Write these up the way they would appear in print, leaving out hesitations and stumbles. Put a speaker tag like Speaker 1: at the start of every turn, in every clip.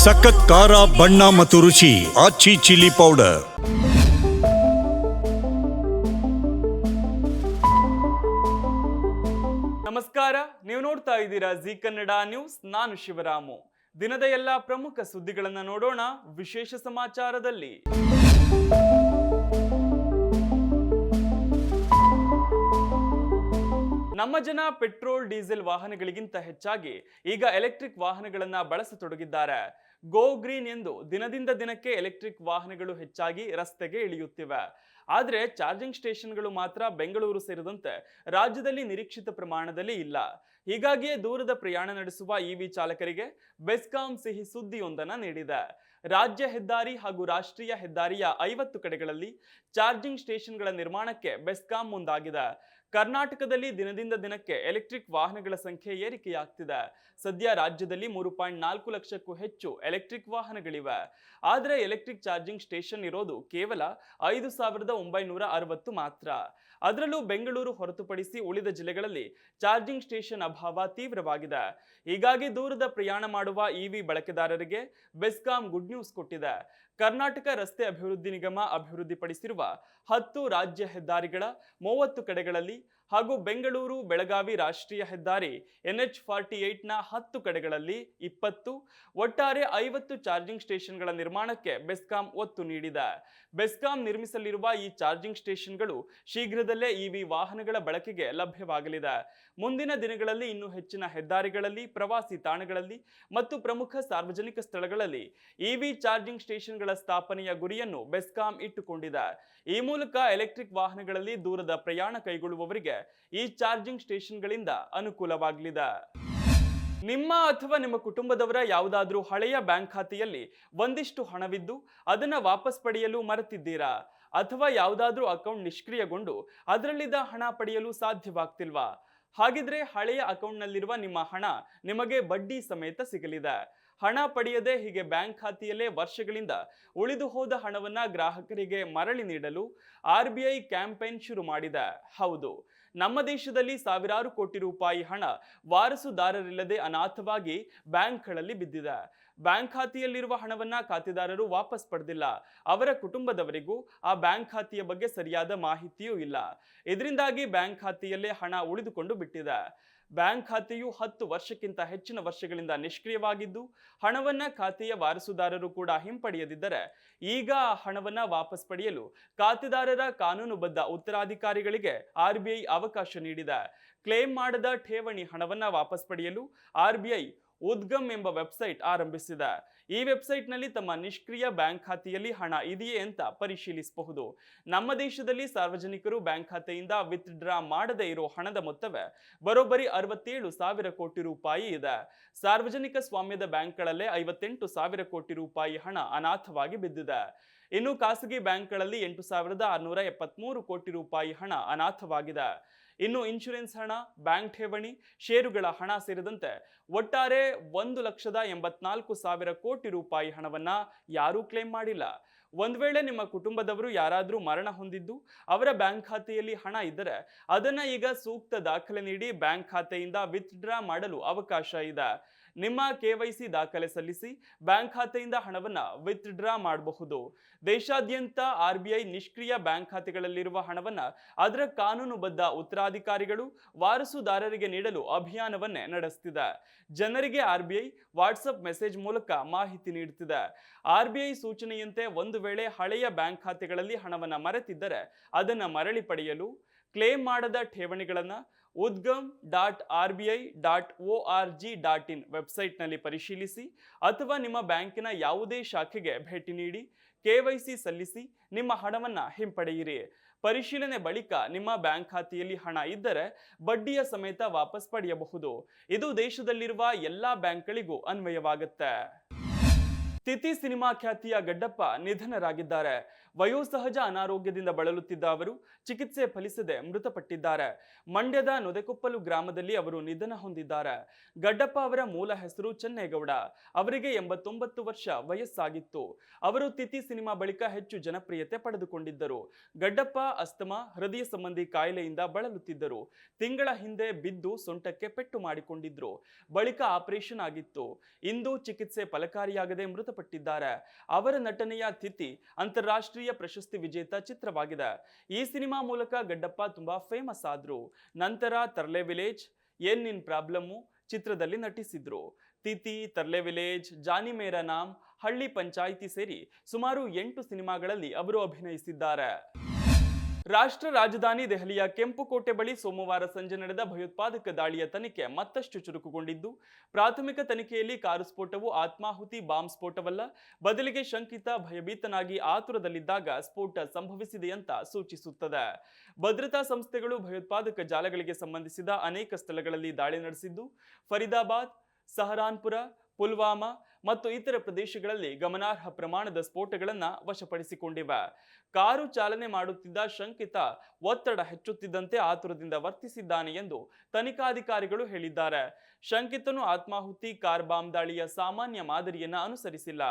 Speaker 1: ಸಖತ್ ಖಾರ ಬಣ್ಣ ಮತ್ತು ರುಚಿ ಆಚಿ ಚಿಲ್ಲಿ ಪೌಡರ್.
Speaker 2: ನಮಸ್ಕಾರ, ನೀವು ನೋಡ್ತಾ ಇದ್ದೀರಾ ಜಿ ಕನ್ನಡ ನ್ಯೂಸ್. ನಾನು ಶಿವರಾಮು. ದಿನದ ಎಲ್ಲ ಪ್ರಮುಖ ಸುದ್ದಿಗಳನ್ನ ನೋಡೋಣ ವಿಶೇಷ ಸಮಾಚಾರದಲ್ಲಿ. ನಮ್ಮ ಜನ ಪೆಟ್ರೋಲ್ ಡೀಸೆಲ್ ವಾಹನಗಳಿಗಿಂತ ಹೆಚ್ಚಾಗಿ ಈಗ ಎಲೆಕ್ಟ್ರಿಕ್ ವಾಹನಗಳನ್ನ ಬಳಸತೊಡಗಿದ್ದಾರೆ. ಗೋ ಗ್ರೀನ್ ಎಂದು ದಿನದಿಂದ ದಿನಕ್ಕೆ ಎಲೆಕ್ಟ್ರಿಕ್ ವಾಹನಗಳು ಹೆಚ್ಚಾಗಿ ರಸ್ತೆಗೆ ಇಳಿಯುತ್ತಿವೆ. ಆದರೆ ಚಾರ್ಜಿಂಗ್ ಸ್ಟೇಷನ್ಗಳು ಮಾತ್ರ ಬೆಂಗಳೂರು ಸೇರಿದಂತೆ ರಾಜ್ಯದಲ್ಲಿ ನಿರೀಕ್ಷಿತ ಪ್ರಮಾಣದಲ್ಲಿ ಇಲ್ಲ. ಹೀಗಾಗಿಯೇ ದೂರದ ಪ್ರಯಾಣ ನಡೆಸುವ ಇವಿ ಚಾಲಕರಿಗೆ ಬೆಸ್ಕಾಂ ಸಿಹಿ ಸುದ್ದಿಯೊಂದನ್ನು ನೀಡಿದೆ. ರಾಜ್ಯ ಹೆದ್ದಾರಿ ಹಾಗೂ ರಾಷ್ಟ್ರೀಯ ಹೆದ್ದಾರಿಯ 50 ಕಡೆಗಳಲ್ಲಿ ಚಾರ್ಜಿಂಗ್ ಸ್ಟೇಷನ್ಗಳ ನಿರ್ಮಾಣಕ್ಕೆ ಬೆಸ್ಕಾಂ ಮುಂದಾಗಿದೆ. ಕರ್ನಾಟಕದಲ್ಲಿ ದಿನದಿಂದ ದಿನಕ್ಕೆ ಎಲೆಕ್ಟ್ರಿಕ್ ವಾಹನಗಳ ಸಂಖ್ಯೆ ಏರಿಕೆಯಾಗ್ತಿದೆ. ಸದ್ಯ ರಾಜ್ಯದಲ್ಲಿ 3.4 ಲಕ್ಷಕ್ಕೂ ಹೆಚ್ಚು ಎಲೆಕ್ಟ್ರಿಕ್ ವಾಹನಗಳಿವೆ. ಆದರೆ ಎಲೆಕ್ಟ್ರಿಕ್ ಚಾರ್ಜಿಂಗ್ ಸ್ಟೇಷನ್ ಇರೋದು ಕೇವಲ 5,960 ಮಾತ್ರ. ಅದರಲ್ಲೂ ಬೆಂಗಳೂರು ಹೊರತುಪಡಿಸಿ ಉಳಿದ ಜಿಲ್ಲೆಗಳಲ್ಲಿ ಚಾರ್ಜಿಂಗ್ ಸ್ಟೇಷನ್ ಅಭಾವ ತೀವ್ರವಾಗಿದೆ. ಹೀಗಾಗಿ ದೂರದ ಪ್ರಯಾಣ ಮಾಡುವ ಇವಿ ಬಳಕೆದಾರರಿಗೆ ಬೆಸ್ಕಾಂ ಗುಡ್ ನ್ಯೂಸ್ ಕೊಟ್ಟಿದೆ. ಕರ್ನಾಟಕ ರಸ್ತೆ ಅಭಿವೃದ್ಧಿ ನಿಗಮ ಅಭಿವೃದ್ಧಿಪಡಿಸಿರುವ 10 ರಾಜ್ಯ ಹೆದ್ದಾರಿಗಳ 30 ಕಡೆಗಳಲ್ಲಿ ಹಾಗೂ ಬೆಂಗಳೂರು ಬೆಳಗಾವಿ ರಾಷ್ಟ್ರೀಯ ಹೆದ್ದಾರಿ NH48 ನ 10 ಕಡೆಗಳಲ್ಲಿ 20, ಒಟ್ಟಾರೆ 50 ಚಾರ್ಜಿಂಗ್ ಸ್ಟೇಷನ್ಗಳ ನಿರ್ಮಾಣಕ್ಕೆ ಬೆಸ್ಕಾಂ ಒತ್ತು ನೀಡಿದೆ. ಬೆಸ್ಕಾಂ ನಿರ್ಮಿಸಲಿರುವ ಈ ಚಾರ್ಜಿಂಗ್ ಸ್ಟೇಷನ್ಗಳು ಶೀಘ್ರದಲ್ಲೇ ಇವಿ ವಾಹನಗಳ ಬಳಕೆಗೆ ಲಭ್ಯವಾಗಲಿದೆ. ಮುಂದಿನ ದಿನಗಳಲ್ಲಿ ಇನ್ನೂ ಹೆಚ್ಚಿನ ಹೆದ್ದಾರಿಗಳಲ್ಲಿ, ಪ್ರವಾಸಿ ತಾಣಗಳಲ್ಲಿ ಮತ್ತು ಪ್ರಮುಖ ಸಾರ್ವಜನಿಕ ಸ್ಥಳಗಳಲ್ಲಿ ಇವಿ ಚಾರ್ಜಿಂಗ್ ಸ್ಟೇಷನ್ಗಳ ಸ್ಥಾಪನೆಯ ಗುರಿಯನ್ನು ಬೆಸ್ಕಾಂ ಇಟ್ಟುಕೊಂಡಿದೆ. ಈ ಮೂಲಕ ಎಲೆಕ್ಟ್ರಿಕ್ ವಾಹನಗಳಲ್ಲಿ ದೂರದ ಪ್ರಯಾಣ ಕೈಗೊಳ್ಳುವವರಿಗೆ ಈ ಚಾರ್ಜಿಂಗ್ ಸ್ಟೇಷನ್ಗಳಿಂದ ಅನುಕೂಲವಾಗಲಿದೆ. ನಿಮ್ಮ ಅಥವಾ ನಿಮ್ಮ ಕುಟುಂಬದವರ ಯಾವುದಾದ್ರೂ ಹಳೆಯ ಬ್ಯಾಂಕ್ ಖಾತೆಯಲ್ಲಿ ಒಂದಿಷ್ಟು ಹಣವಿದ್ದು ಅದನ್ನು ವಾಪಸ್ ಪಡೆಯಲು ಮರೆತಿದ್ದೀರಾ? ಅಥವಾ ಯಾವುದಾದ್ರೂ ಅಕೌಂಟ್ ನಿಷ್ಕ್ರಿಯಗೊಂಡು ಅದರಲ್ಲಿದ್ದ ಹಣ ಪಡೆಯಲು ಸಾಧ್ಯವಾಗ್ತಿಲ್ವಾ? ಹಾಗಿದ್ರೆ ಹಳೆಯ ಅಕೌಂಟ್ನಲ್ಲಿರುವ ನಿಮ್ಮ ಹಣ ನಿಮಗೆ ಬಡ್ಡಿ ಸಮೇತ ಸಿಗಲಿದೆ. ಹಣ ಪಡೆಯದೆ ಹೀಗೆ ಬ್ಯಾಂಕ್ ಖಾತೆಯಲ್ಲೇ ವರ್ಷಗಳಿಂದ ಉಳಿದು ಹೋದ ಹಣವನ್ನ ಗ್ರಾಹಕರಿಗೆ ಮರಳಿ ನೀಡಲು RBI ಕ್ಯಾಂಪೇನ್ ಶುರು ಮಾಡಿದೆ. ಹೌದು, ನಮ್ಮ ದೇಶದಲ್ಲಿ ಸಾವಿರಾರು ಕೋಟಿ ರೂಪಾಯಿ ಹಣ ವಾರಸುದಾರರಿಲ್ಲದೆ ಅನಾಥವಾಗಿ ಬ್ಯಾಂಕ್ಗಳಲ್ಲಿ ಬಿದ್ದಿದೆ. ಬ್ಯಾಂಕ್ ಖಾತೆಯಲ್ಲಿರುವ ಹಣವನ್ನ ಖಾತೆದಾರರು ವಾಪಸ್ ಪಡೆದಿಲ್ಲ. ಅವರ ಕುಟುಂಬದವರಿಗೂ ಆ ಬ್ಯಾಂಕ್ ಖಾತೆಯ ಬಗ್ಗೆ ಸರಿಯಾದ ಮಾಹಿತಿಯೂ ಇಲ್ಲ. ಇದರಿಂದಾಗಿ ಬ್ಯಾಂಕ್ ಖಾತೆಯಲ್ಲೇ ಹಣ ಉಳಿದುಕೊಂಡು ಬಿಟ್ಟಿದೆ. ಬ್ಯಾಂಕ್ ಖಾತೆಯು 10 ವರ್ಷಕ್ಕಿಂತ ಹೆಚ್ಚಿನ ವರ್ಷಗಳಿಂದ ನಿಷ್ಕ್ರಿಯವಾಗಿದ್ದು ಹಣವನ್ನ ಖಾತೆಯ ವಾರಸುದಾರರು ಕೂಡ ಹಿಂಪಡೆಯದಿದ್ದರೆ ಈಗ ಆ ಹಣವನ್ನ ವಾಪಸ್ ಪಡೆಯಲು ಖಾತೆದಾರರ ಕಾನೂನುಬದ್ಧ ಉತ್ತರಾಧಿಕಾರಿಗಳಿಗೆ RBI ಅವಕಾಶ ನೀಡಿದೆ. ಕ್ಲೇಮ್ ಮಾಡದ ಠೇವಣಿ ಹಣವನ್ನ ವಾಪಸ್ ಪಡೆಯಲು RBI ಉದ್ಗಮ್ ಎಂಬ ವೆಬ್ಸೈಟ್ ಆರಂಭಿಸಿದೆ. ಈ ವೆಬ್ಸೈಟ್ನಲ್ಲಿ ತಮ್ಮ ನಿಷ್ಕ್ರಿಯ ಬ್ಯಾಂಕ್ ಖಾತೆಯಲ್ಲಿ ಹಣ ಇದೆಯೇ ಅಂತ ಪರಿಶೀಲಿಸಬಹುದು. ನಮ್ಮ ದೇಶದಲ್ಲಿ ಸಾರ್ವಜನಿಕರು ಬ್ಯಾಂಕ್ ಖಾತೆಯಿಂದ ವಿತ್ಡ್ರಾ ಮಾಡದೇ ಇರೋ ಹಣದ ಮೊತ್ತವೇ ಬರೋಬ್ಬರಿ 67,000 ಕೋಟಿ ರೂಪಾಯಿ ಇದೆ. ಸಾರ್ವಜನಿಕ ಸ್ವಾಮ್ಯದ ಬ್ಯಾಂಕ್ಗಳಲ್ಲೇ 58,000 ಕೋಟಿ ರೂಪಾಯಿ ಹಣ ಅನಾಥವಾಗಿ ಬಿದ್ದಿದೆ. ಇನ್ನು ಖಾಸಗಿ ಬ್ಯಾಂಕ್ಗಳಲ್ಲಿ 8,673 ಕೋಟಿ ರೂಪಾಯಿ ಹಣ ಅನಾಥವಾಗಿದೆ. ಇನ್ನು ಇನ್ಶೂರೆನ್ಸ್ ಹಣ, ಬ್ಯಾಂಕ್ ಠೇವಣಿ, ಷೇರುಗಳ ಹಣ ಸೇರಿದಂತೆ ಒಟ್ಟಾರೆ 1,84,000 ಕೋಟಿ ರೂಪಾಯಿ ಹಣವನ್ನ ಯಾರೂ ಕ್ಲೇಮ್ ಮಾಡಿಲ್ಲ. ಒಂದ್ ವೇಳೆ ನಿಮ್ಮ ಕುಟುಂಬದವರು ಯಾರಾದ್ರೂ ಮರಣ ಹೊಂದಿದ್ದು ಅವರ ಬ್ಯಾಂಕ್ ಖಾತೆಯಲ್ಲಿ ಹಣ ಇದ್ದರೆ ಅದನ್ನ ಈಗ ಸೂಕ್ತ ದಾಖಲೆ ನೀಡಿ ಬ್ಯಾಂಕ್ ಖಾತೆಯಿಂದ ವಿತ್ಡ್ರಾ ಮಾಡಲು ಅವಕಾಶ ಇದೆ. ನಿಮ್ಮ KYC ದಾಖಲೆ ಸಲ್ಲಿಸಿ ಬ್ಯಾಂಕ್ ಖಾತೆಯಿಂದ ಹಣವನ್ನ ವಿತ್ಡ್ರಾ ಮಾಡಬಹುದು. ದೇಶಾದ್ಯಂತ RBI ನಿಷ್ಕ್ರಿಯ ಬ್ಯಾಂಕ್ ಖಾತೆಗಳಲ್ಲಿರುವ ಹಣವನ್ನ ಅದರ ಕಾನೂನುಬದ್ಧ ಉತ್ತರಾಧಿಕಾರಿಗಳು ವಾರಸುದಾರರಿಗೆ ನೀಡಲು ಅಭಿಯಾನವನ್ನೇ ನಡೆಸುತ್ತಿದೆ. ಜನರಿಗೆ RBI ವಾಟ್ಸಪ್ ಮೆಸೇಜ್ ಮೂಲಕ ಮಾಹಿತಿ ನೀಡುತ್ತಿದೆ. RBI ಸೂಚನೆಯಂತೆ ಒಂದು ವೇಳೆ ಹಳೆಯ ಬ್ಯಾಂಕ್ ಖಾತೆಗಳಲ್ಲಿ ಹಣವನ್ನ ಮರೆತಿದ್ದರೆ ಅದನ್ನ ಮರಳಿ ಪಡೆಯಲು ಕ್ಲೇಮ್ ಮಾಡದ ಠೇವಣಿಗಳನ್ನ udgam.rbi.org.in ವೆಬ್ಸೈಟ್ನಲ್ಲಿ ಪರಿಶೀಲಿಸಿ ಅಥವಾ ನಿಮ್ಮ ಬ್ಯಾಂಕಿನ ಯಾವುದೇ ಶಾಖೆಗೆ ಭೇಟಿ ನೀಡಿ KYC ಸಲ್ಲಿಸಿ ನಿಮ್ಮ ಹಣವನ್ನ ಹಿಂಪಡೆಯಿರಿ. ಪರಿಶೀಲನೆ ಬಳಿಕ ನಿಮ್ಮ ಬ್ಯಾಂಕ್ ಖಾತೆಯಲ್ಲಿ ಹಣ ಇದ್ದರೆ ಬಡ್ಡಿಯ ಸಮೇತ ವಾಪಸ್ ಪಡೆಯಬಹುದು. ಇದು ದೇಶದಲ್ಲಿರುವ ಎಲ್ಲಾ ಬ್ಯಾಂಕ್ಗಳಿಗೂ ಅನ್ವಯವಾಗುತ್ತೆ. ತಿಥಿ ಸಿನಿಮಾ ಖ್ಯಾತಿಯ ಗಡ್ಡಪ್ಪ ನಿಧನರಾಗಿದ್ದಾರೆ. ವಯೋಸಹಜ ಅನಾರೋಗ್ಯದಿಂದ ಬಳಲುತ್ತಿದ್ದ ಅವರು ಚಿಕಿತ್ಸೆ ಫಲಿಸದೆ ಮೃತಪಟ್ಟಿದ್ದಾರೆ. ಮಂಡ್ಯದ ನೊದೆಕೊಪ್ಪಲು ಗ್ರಾಮದಲ್ಲಿ ಅವರು ನಿಧನ ಹೊಂದಿದ್ದಾರೆ. ಗಡ್ಡಪ್ಪ ಅವರ ಮೂಲ ಹೆಸರು ಚೆನ್ನೇಗೌಡ. ಅವರಿಗೆ 89 ವರ್ಷ ವಯಸ್ಸಾಗಿತ್ತು. ಅವರು ತಿಥಿ ಸಿನಿಮಾ ಬಳಿಕ ಹೆಚ್ಚು ಜನಪ್ರಿಯತೆ ಪಡೆದುಕೊಂಡಿದ್ದರು. ಗಡ್ಡಪ್ಪ ಅಸ್ತಮಾ, ಹೃದಯ ಸಂಬಂಧಿ ಕಾಯಿಲೆಯಿಂದ ಬಳಲುತ್ತಿದ್ದರು. ತಿಂಗಳ ಹಿಂದೆ ಬಿದ್ದು ಸೊಂಟಕ್ಕೆ ಪೆಟ್ಟು ಮಾಡಿಕೊಂಡಿದ್ರು. ಬಳಿಕ ಆಪರೇಷನ್ ಆಗಿತ್ತು. ಇಂದು ಚಿಕಿತ್ಸೆ ಫಲಕಾರಿಯಾಗದೆ ಮೃತಪಟ್ಟಿದ್ದಾರೆ. ಅವರ ನಟನೆಯ ತಿಥಿ ಅಂತಾರಾಷ್ಟ್ರೀಯ ಪ್ರಶಸ್ತಿ ವಿಜೇತ ಚಿತ್ರವಾಗಿದೆ. ಈ ಸಿನಿಮಾ ಮೂಲಕ ಗಡ್ಡಪ್ಪ ತುಂಬಾ ಫೇಮಸ್ ಆದ್ರು. ನಂತರ ತರ್ಲೆ ವಿಲೇಜ್, ಏನ್ ನಿನ್ ಪ್ರಾಬ್ಲಮ್ಮು ಚಿತ್ರದಲ್ಲಿ ನಟಿಸಿದ್ರು. ತಿಥಿ, ತರ್ಲೆ ವಿಲೇಜ್, ಜಾನಿ ಮೇರಾ ನಾಮ್, ಹಳ್ಳಿ ಪಂಚಾಯಿತಿ ಸೇರಿ ಸುಮಾರು 8 ಸಿನಿಮಾಗಳಲ್ಲಿ ಅವರು ಅಭಿನಯಿಸಿದ್ದಾರೆ. ರಾಷ್ಟ್ರ ರಾಜಧಾನಿ ದೆಹಲಿಯ ಕೆಂಪುಕೋಟೆ ಬಳಿ ಸೋಮವಾರ ಸಂಜೆ ನಡೆದ ಭಯೋತ್ಪಾದಕ ದಾಳಿಯ ತನಿಖೆ ಮತ್ತಷ್ಟು ಚುರುಕುಗೊಂಡಿದ್ದು, ಪ್ರಾಥಮಿಕ ತನಿಖೆಯಲ್ಲಿ ಕಾರು ಸ್ಫೋಟವು ಆತ್ಮಾಹುತಿ ಬಾಂಬ್ ಸ್ಫೋಟವಲ್ಲ, ಬದಲಿಗೆ ಶಂಕಿತ ಭಯಭೀತನಾಗಿ ಆತುರದಲ್ಲಿದ್ದಾಗ ಸ್ಫೋಟ ಸಂಭವಿಸಿದೆ ಅಂತ ಸೂಚಿಸುತ್ತದೆ. ಭದ್ರತಾ ಸಂಸ್ಥೆಗಳು ಭಯೋತ್ಪಾದಕ ಜಾಲಗಳಿಗೆ ಸಂಬಂಧಿಸಿದ ಅನೇಕ ಸ್ಥಳಗಳಲ್ಲಿ ದಾಳಿ ನಡೆಸಿದ್ದು, ಫರೀದಾಬಾದ್, ಸಹರಾನ್ಪುರ, ಪುಲ್ವಾಮಾ ಮತ್ತು ಇತರ ಪ್ರದೇಶಗಳಲ್ಲಿ ಗಮನಾರ್ಹ ಪ್ರಮಾಣದ ಸ್ಫೋಟಗಳನ್ನು ವಶಪಡಿಸಿಕೊಂಡಿವೆ. ಕಾರು ಚಾಲನೆ ಮಾಡುತ್ತಿದ್ದ ಶಂಕಿತ ಒತ್ತಡ ಹೆಚ್ಚುತ್ತಿದ್ದಂತೆ ಆತುರದಿಂದ ವರ್ತಿಸಿದ್ದಾನೆ ಎಂದು ತನಿಖಾಧಿಕಾರಿಗಳು ಹೇಳಿದ್ದಾರೆ. ಶಂಕಿತನು ಆತ್ಮಾಹುತಿ ಕಾರ್ ಬಾಂಬ್ ದಾಳಿಯ ಸಾಮಾನ್ಯ ಮಾದರಿಯನ್ನ ಅನುಸರಿಸಿಲ್ಲ.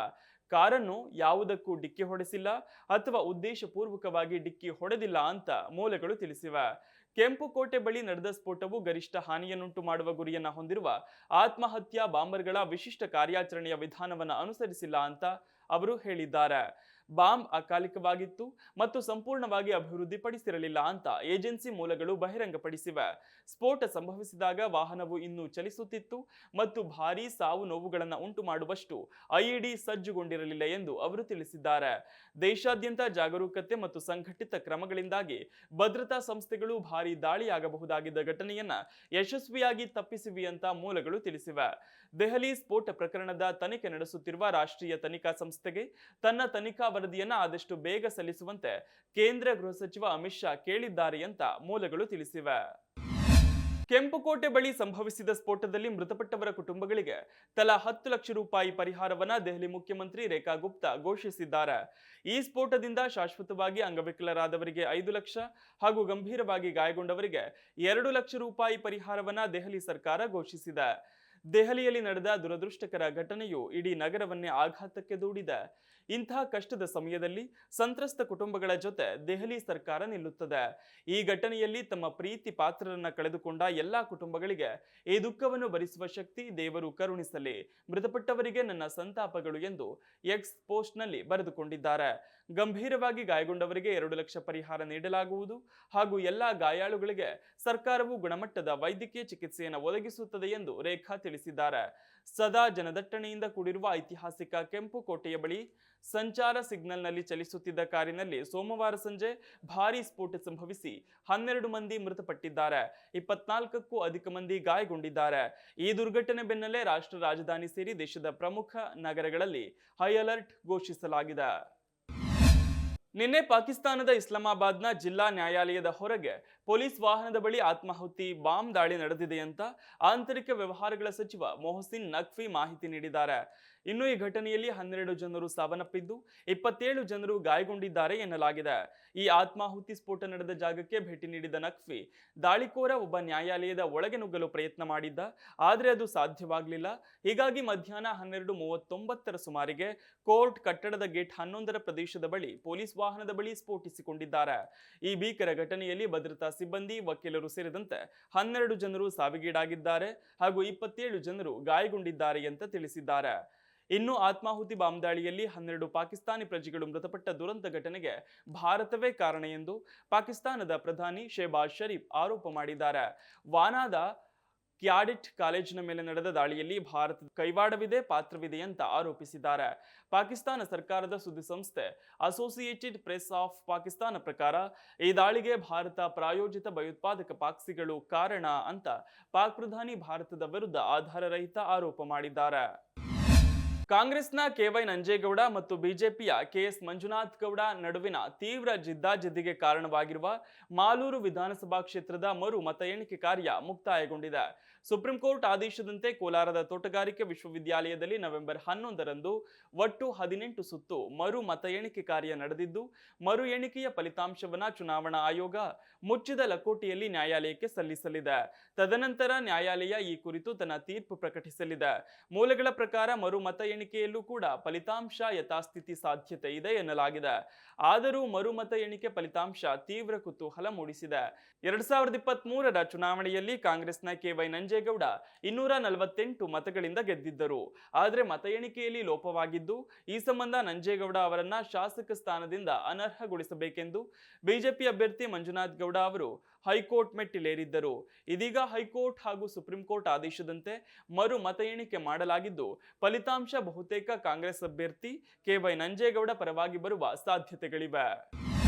Speaker 2: ಕಾರನ್ನು ಯಾವುದಕ್ಕೂ ಡಿಕ್ಕಿ ಹೊಡೆಸಿಲ್ಲ ಅಥವಾ ಉದ್ದೇಶಪೂರ್ವಕವಾಗಿ ಡಿಕ್ಕಿ ಹೊಡೆದಿಲ್ಲ ಅಂತ ಮೂಲಗಳು ತಿಳಿಸಿವೆ. ಕೆಂಪುಕೋಟೆ ಬಳಿ ನಡೆದ ಸ್ಫೋಟವು ಗರಿಷ್ಠ ಹಾನಿಯನ್ನುಂಟು ಮಾಡುವ ಗುರಿಯನ್ನ ಹೊಂದಿರುವ ಆತ್ಮಹತ್ಯಾ ಬಾಂಬರ್ಗಳ ವಿಶಿಷ್ಟ ಕಾರ್ಯಾಚರಣೆಯ ವಿಧಾನವನ್ನು ಅನುಸರಿಸಿಲ್ಲ ಅಂತ ಅವರು ಹೇಳಿದ್ದಾರೆ. ಬಾಂಬ್ ಅಕಾಲಿಕವಾಗಿತ್ತು ಮತ್ತು ಸಂಪೂರ್ಣವಾಗಿ ಅಭಿವೃದ್ಧಿಪಡಿಸಿರಲಿಲ್ಲ ಅಂತ ಏಜೆನ್ಸಿ ಮೂಲಗಳು ಬಹಿರಂಗಪಡಿಸಿವೆ. ಸ್ಫೋಟ ಸಂಭವಿಸಿದಾಗ ವಾಹನವು ಇನ್ನೂ ಚಲಿಸುತ್ತಿತ್ತು ಮತ್ತು ಭಾರೀ ಸಾವು ನೋವುಗಳನ್ನು ಉಂಟು ಮಾಡುವಷ್ಟು ಐಇಡಿ ಸಜ್ಜುಗೊಂಡಿರಲಿಲ್ಲ ಎಂದು ಅವರು ತಿಳಿಸಿದ್ದಾರೆ. ದೇಶಾದ್ಯಂತ ಜಾಗರೂಕತೆ ಮತ್ತು ಸಂಘಟಿತ ಕ್ರಮಗಳಿಂದಾಗಿ ಭದ್ರತಾ ಸಂಸ್ಥೆಗಳು ಭಾರೀ ದಾಳಿಯಾಗಬಹುದಾಗಿದ್ದ ಘಟನೆಯನ್ನ ಯಶಸ್ವಿಯಾಗಿ ತಪ್ಪಿಸಿವೆ ಅಂತ ಮೂಲಗಳು ತಿಳಿಸಿವೆ. ದೆಹಲಿ ಸ್ಫೋಟ ಪ್ರಕರಣದ ತನಿಖೆ ನಡೆಸುತ್ತಿರುವ ರಾಷ್ಟ್ರೀಯ ತನಿಖಾ ಸಂಸ್ಥೆಗೆ ತನ್ನ ತನಿಖಾ ವರದಿಯನ್ನ ಆದಷ್ಟು ಬೇಗ ಸಲ್ಲಿಸುವಂತೆ ಕೇಂದ್ರ ಗೃಹ ಸಚಿವ ಅಮಿತ್ ಶಾ ಕೇಳಿದ್ದಾರೆ ಅಂತ ಮೂಲಗಳು ತಿಳಿಸಿವೆ. ಕೆಂಪುಕೋಟೆ ಬಳಿ ಸಂಭವಿಸಿದ ಸ್ಫೋಟದಲ್ಲಿ ಮೃತಪಟ್ಟವರ ಕುಟುಂಬಗಳಿಗೆ ತಲಾ 10 ಲಕ್ಷ ರೂಪಾಯಿ ಪರಿಹಾರವನ್ನ ದೆಹಲಿ ಮುಖ್ಯಮಂತ್ರಿ ರೇಖಾ ಗುಪ್ತಾ ಘೋಷಿಸಿದ್ದಾರೆ. ಈ ಸ್ಫೋಟದಿಂದ ಶಾಶ್ವತವಾಗಿ ಅಂಗವಿಕಲರಾದವರಿಗೆ 5 ಲಕ್ಷ ಹಾಗೂ ಗಂಭೀರವಾಗಿ ಗಾಯಗೊಂಡವರಿಗೆ 2 ಲಕ್ಷ ರೂಪಾಯಿ ಪರಿಹಾರವನ್ನ ದೆಹಲಿ ಸರ್ಕಾರ ಘೋಷಿಸಿದೆ. ದೆಹಲಿಯಲ್ಲಿ ನಡೆದ ದುರದೃಷ್ಟಕರ ಘಟನೆಯು ಇಡೀ ನಗರವನ್ನೇ ಆಘಾತಕ್ಕೆ ದೂಡಿದೆ. ಇಂತಹ ಕಷ್ಟದ ಸಮಯದಲ್ಲಿ ಸಂತ್ರಸ್ತ ಕುಟುಂಬಗಳ ಜೊತೆ ದೆಹಲಿ ಸರ್ಕಾರ ನಿಲ್ಲುತ್ತದೆ. ಈ ಘಟನೆಯಲ್ಲಿ ತಮ್ಮ ಪ್ರೀತಿ ಪಾತ್ರರನ್ನ ಕಳೆದುಕೊಂಡ ಎಲ್ಲಾ ಕುಟುಂಬಗಳಿಗೆ ಈ ದುಃಖವನ್ನು ಭರಿಸುವ ಶಕ್ತಿ ದೇವರು ಕರುಣಿಸಲಿ. ಮೃತಪಟ್ಟವರಿಗೆ ನನ್ನ ಸಂತಾಪಗಳು ಎಂದು ಎಕ್ಸ್ ಪೋಸ್ಟ್ನಲ್ಲಿ ಬರೆದುಕೊಂಡಿದ್ದಾರೆ. ಗಂಭೀರವಾಗಿ ಗಾಯಗೊಂಡವರಿಗೆ 2 ಲಕ್ಷ ಪರಿಹಾರ ನೀಡಲಾಗುವುದು ಹಾಗೂ ಎಲ್ಲಾ ಗಾಯಾಳುಗಳಿಗೆ ಸರ್ಕಾರವು ಗುಣಮಟ್ಟದ ವೈದ್ಯಕೀಯ ಚಿಕಿತ್ಸೆಯನ್ನು ಒದಗಿಸುತ್ತದೆ ಎಂದು ರೇಖಾ ತಿಳಿಸಿದ್ದಾರೆ. ಸದಾ ಜನದಟ್ಟಣೆಯಿಂದ ಕೂಡಿರುವ ಐತಿಹಾಸಿಕ ಕೆಂಪುಕೋಟೆಯ ಬಳಿ ಸಂಚಾರ ಸಿಗ್ನಲ್ನಲ್ಲಿ ಚಲಿಸುತ್ತಿದ್ದ ಕಾರಿನಲ್ಲಿ ಸೋಮವಾರ ಸಂಜೆ ಭಾರೀ ಸ್ಫೋಟ ಸಂಭವಿಸಿ 12 ಮಂದಿ ಮೃತಪಟ್ಟಿದ್ದಾರೆ. 24ಕ್ಕೂ ಅಧಿಕ ಮಂದಿ ಗಾಯಗೊಂಡಿದ್ದಾರೆ. ಈ ದುರ್ಘಟನೆ ಬೆನ್ನಲ್ಲೇ ರಾಷ್ಟ್ರ ರಾಜಧಾನಿ ಸೇರಿ ದೇಶದ ಪ್ರಮುಖ ನಗರಗಳಲ್ಲಿ ಹೈ ಅಲರ್ಟ್ ಘೋಷಿಸಲಾಗಿದೆ. ನಿನ್ನೆ ಪಾಕಿಸ್ತಾನದ ಇಸ್ಲಾಮಾಬಾದ್ನ ಜಿಲ್ಲಾ ನ್ಯಾಯಾಲಯದ ಹೊರಗೆ ಪೊಲೀಸ್ ವಾಹನದ ಬಳಿ ಆತ್ಮಾಹುತಿ ಬಾಂಬ್ ದಾಳಿ ನಡೆದಿದೆ ಅಂತ ಆಂತರಿಕ ವ್ಯವಹಾರಗಳ ಸಚಿವ ಮೊಹಸಿನ್ ನಖ್ವಿ ಮಾಹಿತಿ ನೀಡಿದ್ದಾರೆ. ಇನ್ನು ಈ ಘಟನೆಯಲ್ಲಿ 12 ಜನರು ಸಾವನ್ನಪ್ಪಿದ್ದು 27 ಜನರು ಗಾಯಗೊಂಡಿದ್ದಾರೆ ಎನ್ನಲಾಗಿದೆ. ಈ ಆತ್ಮಾಹುತಿ ಸ್ಫೋಟ ನಡೆದ ಜಾಗಕ್ಕೆ ಭೇಟಿ ನೀಡಿದ ನಖ್ವಿ, ದಾಳಿಕೋರ ಒಬ್ಬ ನ್ಯಾಯಾಲಯದ ಒಳಗೆ ನುಗ್ಗಲು ಪ್ರಯತ್ನ ಮಾಡಿದ್ದ, ಆದರೆ ಅದು ಸಾಧ್ಯವಾಗಲಿಲ್ಲ. ಹೀಗಾಗಿ ಮಧ್ಯಾಹ್ನ 12:39 ಸುಮಾರಿಗೆ ಕೋರ್ಟ್ ಕಟ್ಟಡದ ಗೇಟ್ 11 ಪ್ರದೇಶದ ಬಳಿ ಪೊಲೀಸ್ ವಾಹನದ ಬಳಿ ಸ್ಫೋಟಿಸಿಕೊಂಡಿದ್ದಾರೆ. ಈ ಭೀಕರ ಘಟನೆಯಲ್ಲಿ ಭದ್ರತಾ ಸಿಬ್ಬಂದಿ, ವಕೀಲರು ಸೇರಿದಂತೆ 12 ಜನರು ಸಾವಿಗೀಡಾಗಿದ್ದಾರೆ ಹಾಗೂ 27 ಜನರು ಗಾಯಗೊಂಡಿದ್ದಾರೆ ಅಂತ ತಿಳಿಸಿದ್ದಾರೆ. ಇನ್ನು ಆತ್ಮಾಹುತಿ ಬಾಂಬ್ ದಾಳಿಯಲ್ಲಿ 12 ಪಾಕಿಸ್ತಾನಿ ಪ್ರಜೆಗಳು ಮೃತಪಟ್ಟ ದುರಂತ ಘಟನೆಗೆ ಭಾರತವೇ ಕಾರಣ ಎಂದು ಪಾಕಿಸ್ತಾನದ ಪ್ರಧಾನಿ ಶೆಹಬಾಜ್ ಶರೀಫ್ ಆರೋಪ ಮಾಡಿದ್ದಾರೆ. ವಾನಾದ ಕ್ಯಾಡೆಟ್ ಕಾಲೇಜಿನ ಮೇಲೆ ನಡೆದ ದಾಳಿಯಲ್ಲಿ ಭಾರತದ ಕೈವಾಡವಿದೆ, ಪಾತ್ರವಿದೆ ಅಂತ ಆರೋಪಿಸಿದ್ದಾರೆ. ಪಾಕಿಸ್ತಾನ ಸರ್ಕಾರದ ಸುದ್ದಿ ಸಂಸ್ಥೆ ಅಸೋಸಿಯೇಟೆಡ್ ಪ್ರೆಸ್ ಆಫ್ ಪಾಕಿಸ್ತಾನ ಪ್ರಕಾರ ಈ ದಾಳಿಗೆ ಭಾರತ ಪ್ರಾಯೋಜಿತ ಭಯೋತ್ಪಾದಕ ಪಾಕ್ಸಿಗಳು ಕಾರಣ ಅಂತ ಪಾಕ್ ಪ್ರಧಾನಿ ಭಾರತದ ವಿರುದ್ಧ ಆಧಾರರಹಿತ ಆರೋಪ ಮಾಡಿದ್ದಾರೆ. ಕಾಂಗ್ರೆಸ್ನ ಕೆವೈ ನಂಜೇಗೌಡ ಮತ್ತು ಬಿಜೆಪಿಯ ಕೆಎಸ್ ಮಂಜುನಾಥ್ ಗೌಡ ನಡುವಿನ ತೀವ್ರ ಜಿದ್ದಾಜಿದ್ದಿಗೆ ಕಾರಣವಾಗಿರುವ ಮಾಲೂರು ವಿಧಾನಸಭಾ ಕ್ಷೇತ್ರದ ಮರು ಮತ ಎಣಿಕೆ ಕಾರ್ಯ ಮುಕ್ತಾಯಗೊಂಡಿದೆ. ಸುಪ್ರೀಂ ಕೋರ್ಟ್ ಆದೇಶದಂತೆ ಕೋಲಾರದ ತೋಟಗಾರಿಕೆ ವಿಶ್ವವಿದ್ಯಾಲಯದಲ್ಲಿ ನವೆಂಬರ್ 11ರಂದು ಒಟ್ಟು 18 ಸುತ್ತು ಮರು ಮತ ಎಣಿಕೆ ಕಾರ್ಯ ನಡೆದಿದ್ದು, ಮರು ಎಣಿಕೆಯ ಫಲಿತಾಂಶವನ್ನು ಚುನಾವಣಾ ಆಯೋಗ ಮುಚ್ಚಿದ ಲಕೋಟೆಯಲ್ಲಿ ನ್ಯಾಯಾಲಯಕ್ಕೆ ಸಲ್ಲಿಸಲಿದೆ. ತದನಂತರ ನ್ಯಾಯಾಲಯ ಈ ಕುರಿತು ತನ್ನ ತೀರ್ಪು ಪ್ರಕಟಿಸಲಿದೆ. ಮೂಲಗಳ ಪ್ರಕಾರ ಮರು ಮತ ಎಣಿಕೆಯಲ್ಲೂ ಕೂಡ ಫಲಿತಾಂಶ ಯಥಾಸ್ಥಿತಿ ಸಾಧ್ಯತೆ ಇದೆ ಎನ್ನಲಾಗಿದೆ. ಆದರೂ ಮರು ಮತ ಎಣಿಕೆ ಫಲಿತಾಂಶ ತೀವ್ರ ಕುತೂಹಲ ಮೂಡಿಸಿದೆ. 2023ರ ಚುನಾವಣೆಯಲ್ಲಿ ಕಾಂಗ್ರೆಸ್ನ ಕೆವೈ ನಂಜೇಗೌಡ 248 ಮತಗಳಿಂದ ಗೆದ್ದಿದ್ದರು. ಆದರೆ ಮತ ಎಣಿಕೆಯಲ್ಲಿ ಲೋಪವಾಗಿದ್ದು, ಈ ಸಂಬಂಧ ನಂಜೇಗೌಡ ಅವರನ್ನ ಶಾಸಕ ಸ್ಥಾನದಿಂದ ಅನರ್ಹಗೊಳಿಸಬೇಕೆಂದು ಬಿಜೆಪಿ ಅಭ್ಯರ್ಥಿ ಮಂಜುನಾಥ್ ಗೌಡ ಅವರು ಹೈಕೋರ್ಟ್ ಮೆಟ್ಟಿಲೇರಿದ್ದರು. ಇದೀಗ ಹೈಕೋರ್ಟ್ ಹಾಗೂ ಸುಪ್ರೀಂ ಕೋರ್ಟ್ ಆದೇಶದಂತೆ ಮರು ಮತ ಎಣಿಕೆ ಮಾಡಲಾಗಿದ್ದು, ಫಲಿತಾಂಶ ಬಹುತೇಕ ಕಾಂಗ್ರೆಸ್ ಅಭ್ಯರ್ಥಿ ಕೆವೈ ನಂಜೇಗೌಡ ಪರವಾಗಿ ಬರುವ ಸಾಧ್ಯತೆಗಳಿವೆ.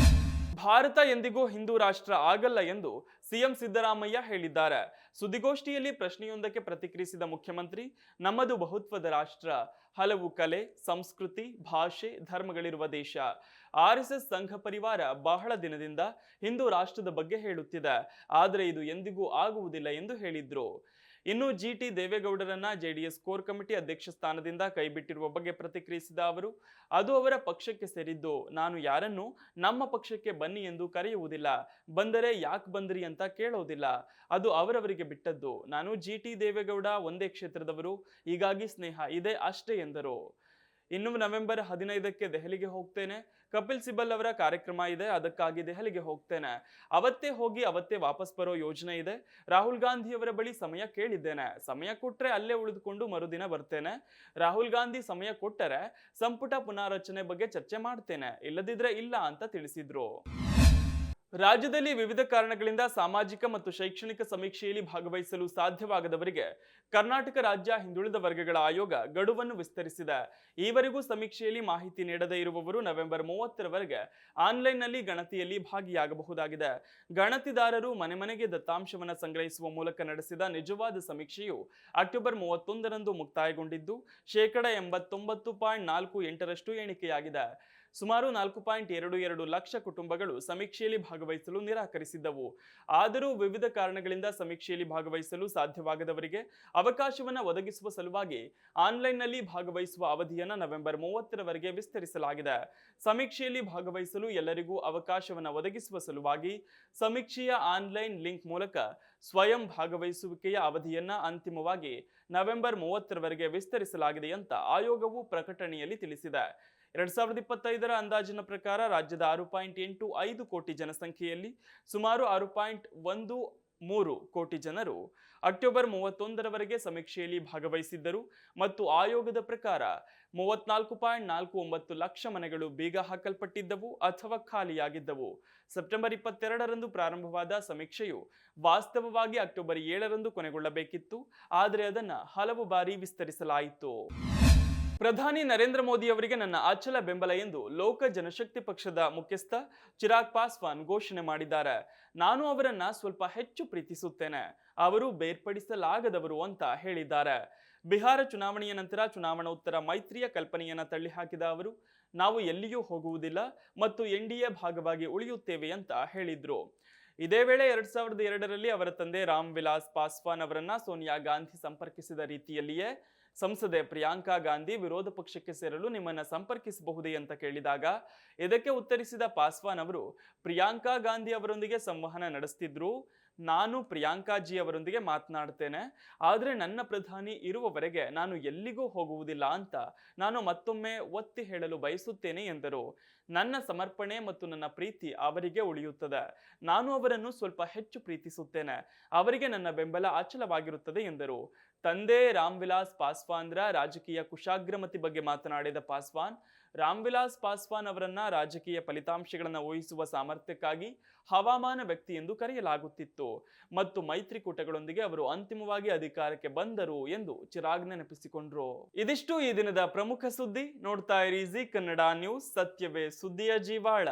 Speaker 2: ಭಾರತ ಎಂದಿಗೂ ಹಿಂದೂ ರಾಷ್ಟ್ರ ಆಗಲ್ಲ ಎಂದು ಸಿಎಂ ಸಿದ್ದರಾಮಯ್ಯ ಹೇಳಿದ್ದಾರೆ. ಸುದ್ದಿಗೋಷ್ಠಿಯಲ್ಲಿ ಪ್ರಶ್ನೆಯೊಂದಕ್ಕೆ ಪ್ರತಿಕ್ರಿಯಿಸಿದ ಮುಖ್ಯಮಂತ್ರಿ, ನಮ್ಮದು ಬಹುತ್ವದ ರಾಷ್ಟ್ರ, ಹಲವು ಕಲೆ, ಸಂಸ್ಕೃತಿ, ಭಾಷೆ, ಧರ್ಮಗಳಿರುವ ದೇಶ. ಆರ್ಎಸ್ಎಸ್ ಸಂಘ ಪರಿವಾರ ಬಹಳ ದಿನದಿಂದ ಹಿಂದೂ ರಾಷ್ಟ್ರದ ಬಗ್ಗೆ ಹೇಳುತ್ತಿದೆ, ಆದರೆ ಇದು ಎಂದಿಗೂ ಆಗುವುದಿಲ್ಲ ಎಂದು ಹೇಳಿದ್ರು. ಇನ್ನು ಜಿಟಿ ದೇವೇಗೌಡರನ್ನ ಜೆಡಿಎಸ್ ಕೋರ್ ಕಮಿಟಿ ಅಧ್ಯಕ್ಷ ಸ್ಥಾನದಿಂದ ಕೈಬಿಟ್ಟಿರುವ ಬಗ್ಗೆ ಪ್ರತಿಕ್ರಿಯಿಸಿದ ಅವರು, ಅದು ಅವರ ಪಕ್ಷಕ್ಕೆ ಸೇರಿದ್ದು, ನಾನು ಯಾರನ್ನು ನಮ್ಮ ಪಕ್ಷಕ್ಕೆ ಬನ್ನಿ ಎಂದು ಕರೆಯುವುದಿಲ್ಲ, ಬಂದರೆ ಯಾಕೆ ಬಂದ್ರಿ ಅಂತ ಕೇಳೋದಿಲ್ಲ, ಅದು ಅವರವರಿಗೆ ಬಿಟ್ಟದ್ದು. ನಾನು ಜಿಟಿ ದೇವೇಗೌಡ ಒಂದೇ ಕ್ಷೇತ್ರದವರು, ಹೀಗಾಗಿ ಸ್ನೇಹ ಇದೆ ಅಷ್ಟೇ ಎಂದರು. ಇನ್ನು ನವೆಂಬರ್ 15ಕ್ಕೆ ದೆಹಲಿಗೆ ಹೋಗ್ತೇನೆ. ಕಪಿಲ್ ಸಿಬಲ್ ಅವರ ಕಾರ್ಯಕ್ರಮ ಇದೆ, ಅದಕ್ಕಾಗಿ ದೆಹಲಿಗೆ ಹೋಗ್ತೇನೆ. ಅವತ್ತೇ ಹೋಗಿ ಅವತ್ತೇ ವಾಪಸ್ ಬರೋ ಯೋಜನೆ ಇದೆ. ರಾಹುಲ್ ಗಾಂಧಿ ಅವರ ಬಳಿ ಸಮಯ ಕೇಳಿದ್ದೇನೆ, ಸಮಯ ಕೊಟ್ಟರೆ ಅಲ್ಲೇ ಉಳಿದುಕೊಂಡು ಮರುದಿನ ಬರ್ತೇನೆ. ರಾಹುಲ್ ಗಾಂಧಿ ಸಮಯ ಕೊಟ್ಟರೆ ಸಂಪುಟ ಪುನಾರಚನೆ ಬಗ್ಗೆ ಚರ್ಚೆ ಮಾಡ್ತೇನೆ, ಇಲ್ಲದಿದ್ರೆ ಇಲ್ಲ ಅಂತ ತಿಳಿಸಿದ್ರು. ರಾಜ್ಯದಲ್ಲಿ ವಿವಿಧ ಕಾರಣಗಳಿಂದ ಸಾಮಾಜಿಕ ಮತ್ತು ಶೈಕ್ಷಣಿಕ ಸಮೀಕ್ಷೆಯಲ್ಲಿ ಭಾಗವಹಿಸಲು ಸಾಧ್ಯವಾಗದವರಿಗೆ ಕರ್ನಾಟಕ ರಾಜ್ಯ ಹಿಂದುಳಿದ ವರ್ಗಗಳ ಆಯೋಗ ಗಡುವನ್ನು ವಿಸ್ತರಿಸಿದೆ. ಈವರೆಗೂ ಸಮೀಕ್ಷೆಯಲ್ಲಿ ಮಾಹಿತಿ ನೀಡದೇ ಇರುವವರು ನವೆಂಬರ್ 30ರವರೆಗೆ ಆನ್ಲೈನ್ನಲ್ಲಿ ಗಣತಿಯಲ್ಲಿ ಭಾಗಿಯಾಗಬಹುದಾಗಿದೆ. ಗಣತಿದಾರರು ಮನೆ ಮನೆಗೆ ದತ್ತಾಂಶವನ್ನು ಸಂಗ್ರಹಿಸುವ ಮೂಲಕ ನಡೆಸಿದ ನಿಜವಾದ ಸಮೀಕ್ಷೆಯು ಅಕ್ಟೋಬರ್ 31ರಂದು ಮುಕ್ತಾಯಗೊಂಡಿದ್ದು, 89.48% ಎಣಿಕೆಯಾಗಿದೆ. ಸುಮಾರು 4.22 ಲಕ್ಷ ಕುಟುಂಬಗಳು ಸಮೀಕ್ಷೆಯಲ್ಲಿ ಭಾಗವಹಿಸಲು ನಿರಾಕರಿಸಿದ್ದವು. ಆದರೂ ವಿವಿಧ ಕಾರಣಗಳಿಂದ ಸಮೀಕ್ಷೆಯಲ್ಲಿ ಭಾಗವಹಿಸಲು ಸಾಧ್ಯವಾಗದವರಿಗೆ ಅವಕಾಶವನ್ನು ಒದಗಿಸುವ ಸಲುವಾಗಿ ಆನ್ಲೈನ್ನಲ್ಲಿ ಭಾಗವಹಿಸುವ ಅವಧಿಯನ್ನು ನವೆಂಬರ್ 30ರವರೆಗೆ ವಿಸ್ತರಿಸಲಾಗಿದೆ. ಸಮೀಕ್ಷೆಯಲ್ಲಿ ಭಾಗವಹಿಸಲು ಎಲ್ಲರಿಗೂ ಅವಕಾಶವನ್ನು ಒದಗಿಸುವ ಸಲುವಾಗಿ ಸಮೀಕ್ಷೆಯ ಆನ್ಲೈನ್ ಲಿಂಕ್ ಮೂಲಕ ಸ್ವಯಂ ಭಾಗವಹಿಸುವಿಕೆಯ ಅವಧಿಯನ್ನು ಅಂತಿಮವಾಗಿ ನವೆಂಬರ್ 30ರವರೆಗೆ ವಿಸ್ತರಿಸಲಾಗಿದೆ ಅಂತ ಆಯೋಗವು ಪ್ರಕಟಣೆಯಲ್ಲಿ ತಿಳಿಸಿದೆ. 2025ರ ಅಂದಾಜಿನ ಪ್ರಕಾರ ರಾಜ್ಯದ 6.85 ಕೋಟಿ ಜನಸಂಖ್ಯೆಯಲ್ಲಿ ಸುಮಾರು 6.13 ಕೋಟಿ ಜನರು ಅಕ್ಟೋಬರ್ 31ರವರೆಗೆ ಸಮೀಕ್ಷೆಯಲ್ಲಿ ಭಾಗವಹಿಸಿದ್ದರು ಮತ್ತು ಆಯೋಗದ ಪ್ರಕಾರ 34.49 ಲಕ್ಷ ಮನೆಗಳು ಬೀಗ ಹಾಕಲ್ಪಟ್ಟಿದ್ದವು ಅಥವಾ ಖಾಲಿಯಾಗಿದ್ದವು. ಸೆಪ್ಟೆಂಬರ್ 22ರಂದು ಪ್ರಾರಂಭವಾದ ಸಮೀಕ್ಷೆಯು ವಾಸ್ತವವಾಗಿ ಅಕ್ಟೋಬರ್ 7ರಂದು ಕೊನೆಗೊಳ್ಳಬೇಕಿತ್ತು, ಆದರೆ ಅದನ್ನು ಹಲವು ಬಾರಿ ವಿಸ್ತರಿಸಲಾಯಿತು. ಪ್ರಧಾನಿ ನರೇಂದ್ರ ಮೋದಿ ಅವರಿಗೆ ನನ್ನ ಅಚಲ ಬೆಂಬಲ ಎಂದು ಲೋಕ ಜನಶಕ್ತಿ ಪಕ್ಷದ ಮುಖ್ಯಸ್ಥ ಚಿರಾಗ್ ಪಾಸ್ವಾನ್ ಘೋಷಣೆ ಮಾಡಿದ್ದಾರೆ. ನಾನು ಅವರನ್ನ ಸ್ವಲ್ಪ ಹೆಚ್ಚು ಪ್ರೀತಿಸುತ್ತೇನೆ, ಅವರು ಬೇರ್ಪಡಿಸಲಾಗದವರು ಅಂತ ಹೇಳಿದ್ದಾರೆ. ಬಿಹಾರ ಚುನಾವಣೆಯ ನಂತರ ಚುನಾವಣೋತ್ತರ ಮೈತ್ರಿಯ ಕಲ್ಪನೆಯನ್ನ ತಳ್ಳಿಹಾಕಿದ ಅವರು, ನಾವು ಎಲ್ಲಿಯೂ ಹೋಗುವುದಿಲ್ಲ ಮತ್ತು ಎನ್ಡಿಎ ಭಾಗವಾಗಿ ಉಳಿಯುತ್ತೇವೆ ಅಂತ ಹೇಳಿದ್ರು. ಇದೇ ವೇಳೆ 2002ರಲ್ಲಿ ಅವರ ತಂದೆ ರಾಮ್ ವಿಲಾಸ್ ಪಾಸ್ವಾನ್ ಅವರನ್ನ ಸೋನಿಯಾ ಗಾಂಧಿ ಸಂಪರ್ಕಿಸಿದ ರೀತಿಯಲ್ಲಿಯೇ ಸಂಸದೆ ಪ್ರಿಯಾಂಕಾ ಗಾಂಧಿ ವಿರೋಧ ಪಕ್ಷಕ್ಕೆ ಸೇರಲು ನಿಮ್ಮನ್ನ ಸಂಪರ್ಕಿಸಬಹುದೇ ಅಂತ ಕೇಳಿದಾಗ ಇದಕ್ಕೆ ಉತ್ತರಿಸಿದ ಪಾಸ್ವಾನ್ ಅವರು, ಪ್ರಿಯಾಂಕಾ ಗಾಂಧಿ ಅವರೊಂದಿಗೆ ಸಂವಹನ ನಡೆಸ್ತಿದ್ರು, ನಾನು ಪ್ರಿಯಾಂಕಾಜಿ ಅವರೊಂದಿಗೆ ಮಾತನಾಡ್ತೇನೆ, ಆದರೆ ನನ್ನ ಪ್ರಧಾನಿ ಇರುವವರೆಗೆ ನಾನು ಎಲ್ಲಿಗೂ ಹೋಗುವುದಿಲ್ಲ ಅಂತ ನಾನು ಮತ್ತೊಮ್ಮೆ ಒತ್ತಿ ಹೇಳಲು ಬಯಸುತ್ತೇನೆ ಎಂದರು. ನನ್ನ ಸಮರ್ಪಣೆ ಮತ್ತು ನನ್ನ ಪ್ರೀತಿ ಅವರಿಗೆ ಉಳಿಯುತ್ತದೆ. ನಾನು ಅವರನ್ನು ಸ್ವಲ್ಪ ಹೆಚ್ಚು ಪ್ರೀತಿಸುತ್ತೇನೆ, ಅವರಿಗೆ ನನ್ನ ಬೆಂಬಲ ಅಚಲವಾಗಿರುತ್ತದೆ ಎಂದರು. ತಂದೆ ರಾಮ್ ವಿಲಾಸ್ ಪಾಸ್ವಾನ್ರ ರಾಜಕೀಯ ಕುಶಾಗ್ರಮತಿ ಬಗ್ಗೆ ಮಾತನಾಡಿದ ಪಾಸ್ವಾನ್, ರಾಮ್ ವಿಲಾಸ್ ಪಾಸ್ವಾನ್ ಅವರನ್ನ ರಾಜಕೀಯ ಫಲಿತಾಂಶಗಳನ್ನು ಊಹಿಸುವ ಸಾಮರ್ಥ್ಯಕ್ಕಾಗಿ ಹವಾಮಾನ ವ್ಯಕ್ತಿ ಎಂದು ಕರೆಯಲಾಗುತ್ತಿತ್ತು ಮತ್ತು ಮೈತ್ರಿಕೂಟಗಳೊಂದಿಗೆ ಅವರು ಅಂತಿಮವಾಗಿ ಅಧಿಕಾರಕ್ಕೆ ಬಂದರು ಎಂದು ಚಿರಾಗ್ ನೆನಪಿಸಿಕೊಂಡ್ರು. ಇದಿಷ್ಟು ಈ ದಿನದ ಪ್ರಮುಖ ಸುದ್ದಿ. ನೋಡ್ತಾ ಇರಿ ಜಿ ಕನ್ನಡ ನ್ಯೂಸ್, ಸತ್ಯವೇ ಸುದ್ದಿಯ ಜೀವಾಳ.